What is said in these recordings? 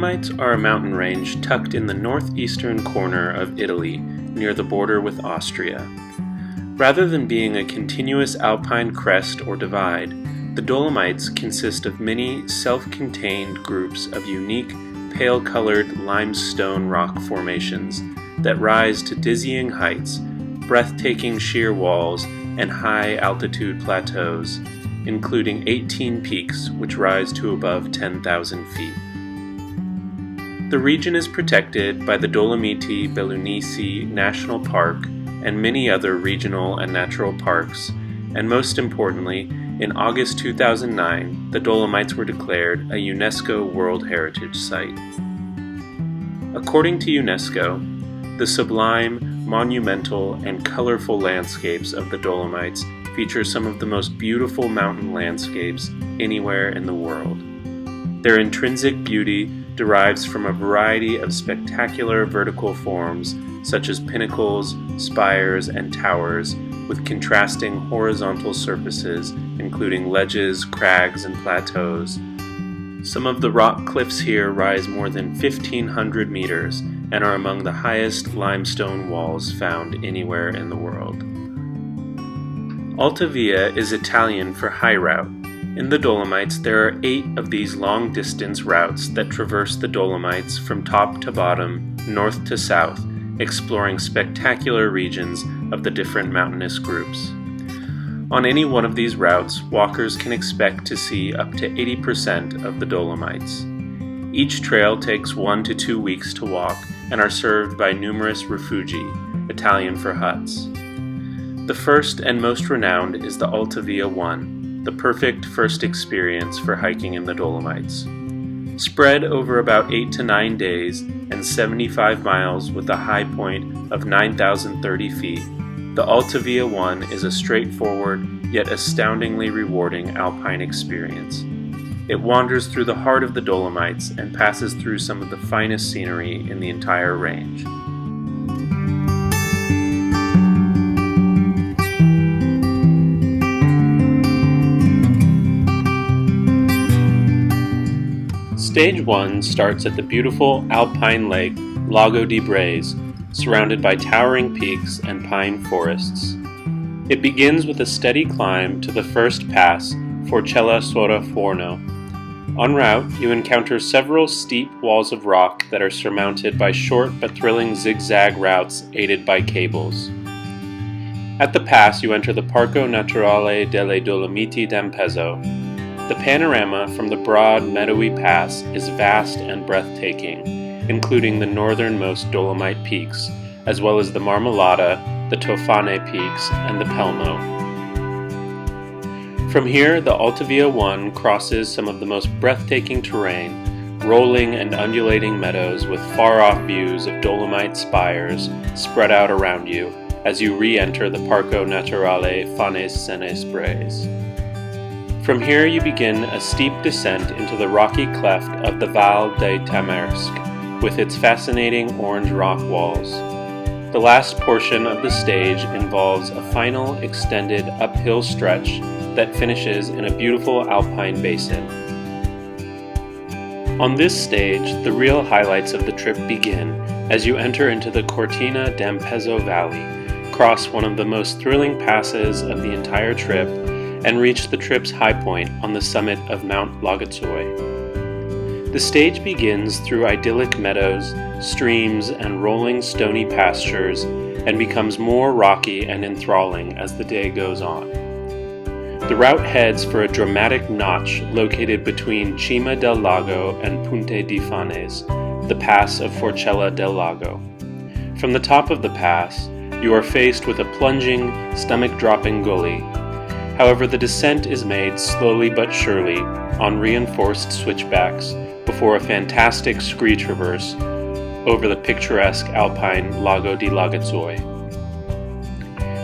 Dolomites are a mountain range tucked in the northeastern corner of Italy, near the border with Austria. Rather than being a continuous alpine crest or divide, the Dolomites consist of many self-contained groups of unique, pale-colored limestone rock formations that rise to dizzying heights, breathtaking sheer walls, and high-altitude plateaus, including 18 peaks which rise to above 10,000 feet. The region is protected by the Dolomiti Bellunesi National Park and many other regional and natural parks, and most importantly, in August 2009, the Dolomites were declared a UNESCO World Heritage Site. According to UNESCO, the sublime, monumental, and colorful landscapes of the Dolomites feature some of the most beautiful mountain landscapes anywhere in the world. Their intrinsic beauty derives from a variety of spectacular vertical forms such as pinnacles, spires, and towers with contrasting horizontal surfaces including ledges, crags, and plateaus. Some of the rock cliffs here rise more than 1,500 meters and are among the highest limestone walls found anywhere in the world. Alta Via is Italian for high route. In the Dolomites, there are 8 of these long-distance routes that traverse the Dolomites from top to bottom, north to south, exploring spectacular regions of the different mountainous groups. On any one of these routes, walkers can expect to see up to 80% of the Dolomites. Each trail takes 1 to 2 weeks to walk and are served by numerous rifugi, Italian for huts. The first and most renowned is the Alta Via 1, the perfect first experience for hiking in the Dolomites. Spread over about 8 to 9 days and 75 miles with a high point of 9,030 feet, the Alta Via 1 is a straightforward yet astoundingly rewarding alpine experience. It wanders through the heart of the Dolomites and passes through some of the finest scenery in the entire range. Stage 1 starts at the beautiful alpine lake Lago di Braies, surrounded by towering peaks and pine forests. It begins with a steady climb to the first pass, Forcella Sora Forno. En route, you encounter several steep walls of rock that are surmounted by short but thrilling zigzag routes aided by cables. At the pass, you enter the Parco Naturale delle Dolomiti d'Ampezzo. The panorama from the broad, meadowy pass is vast and breathtaking, including the northernmost Dolomite peaks, as well as the Marmolada, the Tofane peaks, and the Pelmo. From here, the Alta Via 1 crosses some of the most breathtaking terrain, rolling and undulating meadows with far-off views of Dolomite spires spread out around you as you re-enter the Parco Naturale Fanes Senes Braies. From here you begin a steep descent into the rocky cleft of the Val de Tamersk, with its fascinating orange rock walls. The last portion of the stage involves a final extended uphill stretch that finishes in a beautiful alpine basin. On this stage, the real highlights of the trip begin as you enter into the Cortina d'Ampezzo Valley, cross one of the most thrilling passes of the entire trip, and reach the trip's high point on the summit of Mount Lagazuoi. The stage begins through idyllic meadows, streams, and rolling stony pastures, and becomes more rocky and enthralling as the day goes on. The route heads for a dramatic notch located between Cima del Lago and Punte di Fanes, the pass of Forcella del Lago. From the top of the pass, you are faced with a plunging, stomach-dropping gully. However, the descent is made slowly but surely on reinforced switchbacks before a fantastic scree traverse over the picturesque alpine Lago di Lagazuoi.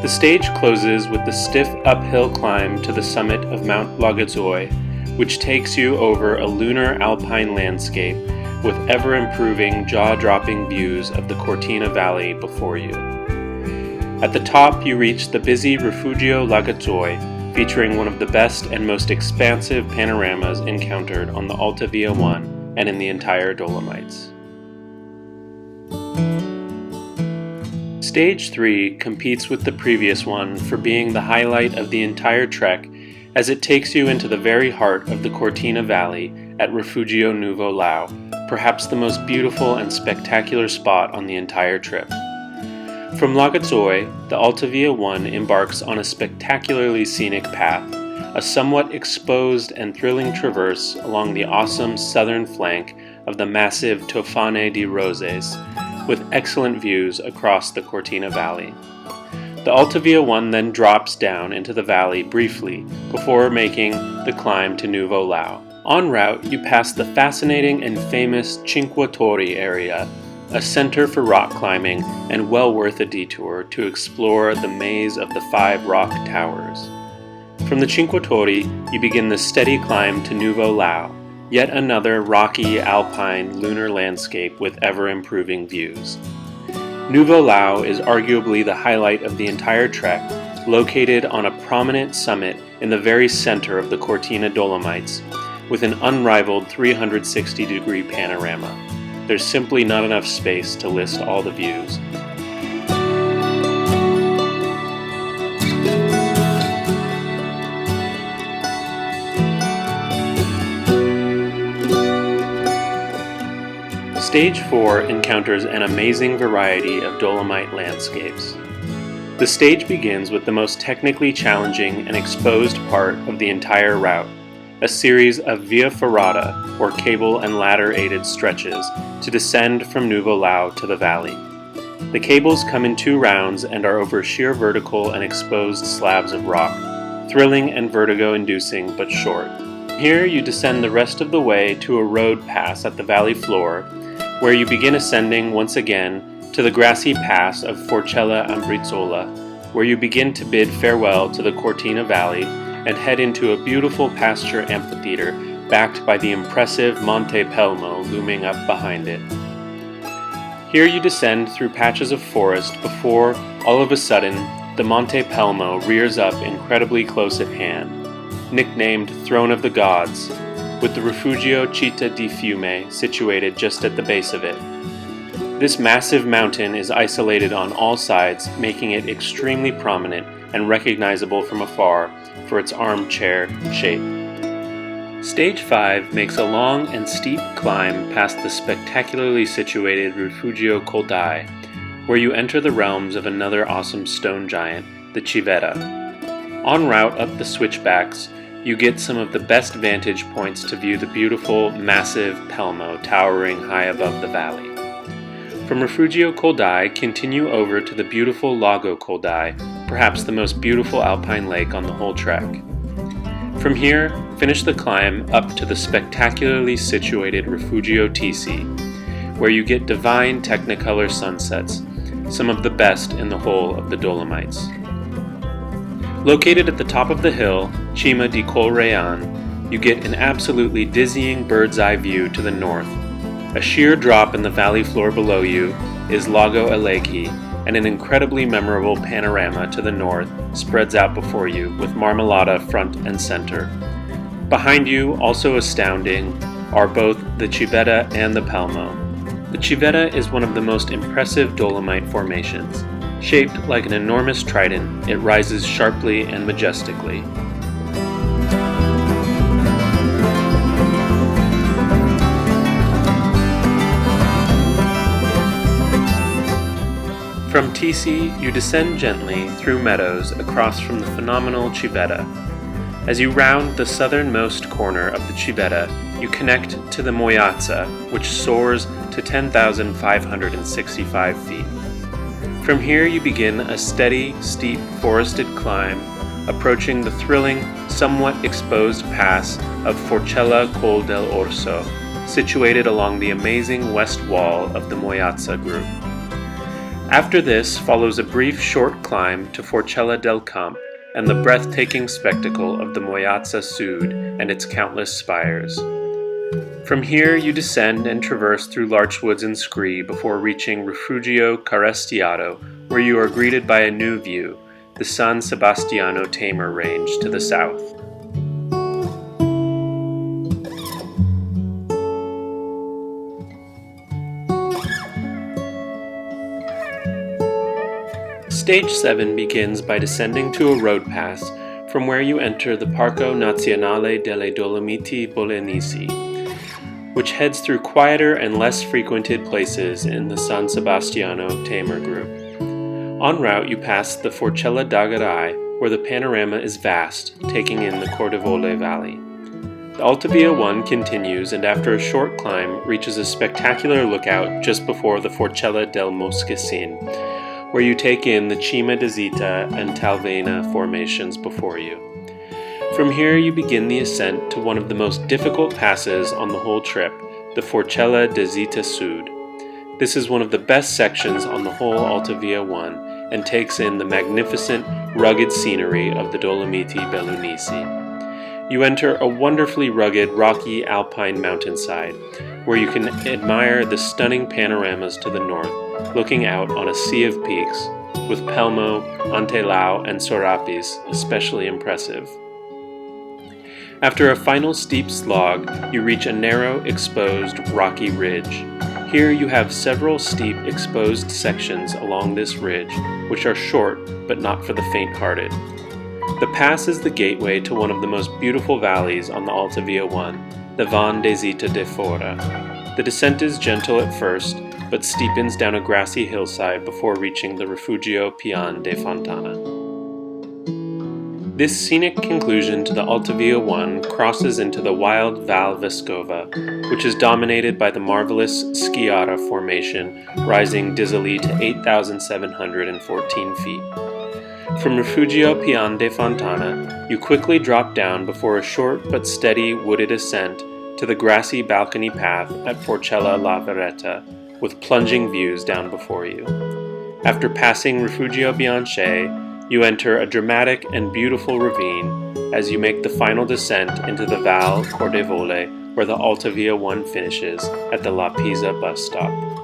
The stage closes with the stiff uphill climb to the summit of Mount Lagazuoi, which takes you over a lunar alpine landscape with ever-improving, jaw-dropping views of the Cortina Valley before you. At the top, you reach the busy Rifugio Lagazuoi, featuring one of the best and most expansive panoramas encountered on the Alta Via 1 and in the entire Dolomites. Stage 3 competes with the previous one for being the highlight of the entire trek, as it takes you into the very heart of the Cortina Valley at Rifugio Nuvolau, perhaps the most beautiful and spectacular spot on the entire trip. From Lagazuoi, the Alta Via 1 embarks on a spectacularly scenic path, a somewhat exposed and thrilling traverse along the awesome southern flank of the massive Tofane di Roses, with excellent views across the Cortina Valley. The Alta Via 1 then drops down into the valley briefly before making the climb to Nuvolau. En route, you pass the fascinating and famous Cinque Torri area, a center for rock climbing and well worth a detour to explore the maze of the 5 rock towers. From the Cinque Torri, you begin the steady climb to Nuvolau, yet another rocky, alpine, lunar landscape with ever-improving views. Nuvolau is arguably the highlight of the entire trek, located on a prominent summit in the very center of the Cortina Dolomites, with an unrivaled 360-degree panorama. There's simply not enough space to list all the views. Stage 4 encounters an amazing variety of Dolomite landscapes. The stage begins with the most technically challenging and exposed part of the entire route, a series of via ferrata, or cable and ladder-aided stretches, to descend from Nuvolau to the valley. The cables come in 2 rounds and are over sheer vertical and exposed slabs of rock, thrilling and vertigo-inducing but short. Here you descend the rest of the way to a road pass at the valley floor, where you begin ascending once again to the grassy pass of Forcella Ambrizzola, where you begin to bid farewell to the Cortina Valley and head into a beautiful pasture amphitheater backed by the impressive Monte Pelmo looming up behind it. Here you descend through patches of forest before, all of a sudden, the Monte Pelmo rears up incredibly close at hand, nicknamed Throne of the Gods, with the Rifugio Città di Fiume situated just at the base of it. This massive mountain is isolated on all sides, making it extremely prominent and recognizable from afar for its armchair shape. Stage 5 makes a long and steep climb past the spectacularly situated Rifugio Coldai, where you enter the realms of another awesome stone giant, the Civetta. En route up the switchbacks, you get some of the best vantage points to view the beautiful, massive Pelmo towering high above the valley. From Rifugio Coldai, continue over to the beautiful Lago Coldai, perhaps the most beautiful alpine lake on the whole trek. From here, finish the climb up to the spectacularly situated Rifugio Tissi, where you get divine technicolor sunsets, some of the best in the whole of the Dolomites. Located at the top of the hill, Cima di Colrayan, you get an absolutely dizzying bird's eye view to the north. A sheer drop in the valley floor below you is Lago Alleghi, and an incredibly memorable panorama to the north spreads out before you with Marmolada front and center. Behind you, also astounding, are both the Civetta and the Pelmo. The Civetta is one of the most impressive Dolomite formations. Shaped like an enormous trident, it rises sharply and majestically. From Tissi, you descend gently through meadows across from the phenomenal Civetta. As you round the southernmost corner of the Civetta, you connect to the Moiazza, which soars to 10,565 feet. From here you begin a steady, steep, forested climb, approaching the thrilling, somewhat exposed pass of Forcella Col del Orso, situated along the amazing west wall of the Moiazza group. After this follows a brief short climb to Forcella del Camp and the breathtaking spectacle of the Moiazza Sud and its countless spires. From here you descend and traverse through larchwoods and scree before reaching Rifugio Carestiato, where you are greeted by a new view, the San Sebastiano Tamer Range to the south. Stage 7 begins by descending to a road pass from where you enter the Parco Nazionale delle Dolomiti Bolognesi, which heads through quieter and less frequented places in the San Sebastiano Tamer group. En route, you pass the Forcella d'Agarai, where the panorama is vast, taking in the Cordevole Valley. The Alta Via 1 continues and after a short climb reaches a spectacular lookout just before the Forcella del Moscasin, where you take in the Cima di Zita and Talvena formations before you. From here you begin the ascent to one of the most difficult passes on the whole trip, the Forcella di Zita Sud. This is one of the best sections on the whole Alta Via 1 and takes in the magnificent, rugged scenery of the Dolomiti Bellunesi. You enter a wonderfully rugged, rocky alpine mountainside, where you can admire the stunning panoramas to the north, looking out on a sea of peaks, with Pelmo, Antelao, and Sorapis especially impressive. After a final steep slog, you reach a narrow, exposed, rocky ridge. Here you have several steep, exposed sections along this ridge, which are short, but not for the faint-hearted. The pass is the gateway to one of the most beautiful valleys on the Alta Via 1, the Van de Zita de Fora. The descent is gentle at first, but steepens down a grassy hillside before reaching the Rifugio Pian de Fontana. This scenic conclusion to the Alta Via 1 crosses into the wild Val Vescova, which is dominated by the marvelous Sciarra Formation, rising dizzily to 8,714 feet. From Rifugio Pian de Fontana, you quickly drop down before a short but steady wooded ascent to the grassy balcony path at Forcella la Vereta, with plunging views down before you. After passing Rifugio Bianche, you enter a dramatic and beautiful ravine as you make the final descent into the Val Cordevole, where the Alta Via 1 finishes at the La Pisa bus stop.